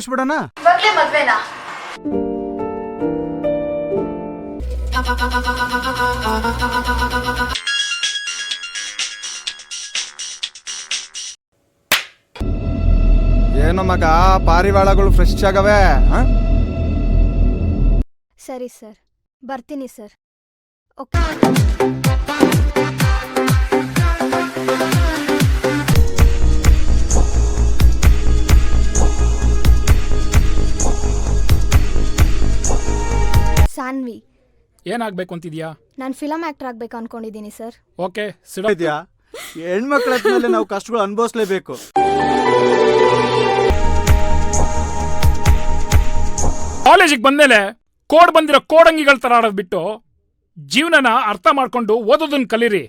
ಮಾಡಿಸ್ಬಿಡೋಣ. ಇವಾಗ್ಲೇ ಮದ್ವೆನಾ? ಏನೋ ಮಗ, ಪಾರಿವಾಳಗಳು ಫ್ರೆಶ್ ಆಗವೆ. ಸರಿ ಸರ್, ಬರ್ತೀನಿ ಸರ್. ಓಕೆ. ಸಾನ್ವಿ. ಏನಾಗಬೇಕು ಅಂತಿದ್ಯಾ? ನಾನು ಫಿಲಮ್ ಆಕ್ಟರ್ ಆಗ್ಬೇಕು ಅನ್ಕೊಂಡಿದ್ದೀನಿ ಸರ್. ಓಕೆ, ಸಿಡೋ. ಇದೆಯಾ? ಹೆಣ್ಮಕ್ಳ ಮೇಲೆ ನಾವು ಕಷ್ಟಗಳು ಅನುಭವಿಸ್ಲೇಬೇಕು. ಕಾಲೇಜಿಗೆ ಬಂದ್ಮೇಲೆ ಕೋಡ್ ಬಂದಿರೋ ಕೋಡಂಗಿಗಳ ತರ ಆಡೋದ್ ಬಿಟ್ಟು ಜೀವನನ ಅರ್ಥ ಮಾಡ್ಕೊಂಡು ಓದೋದನ್ನ ಕಲೀರಿ.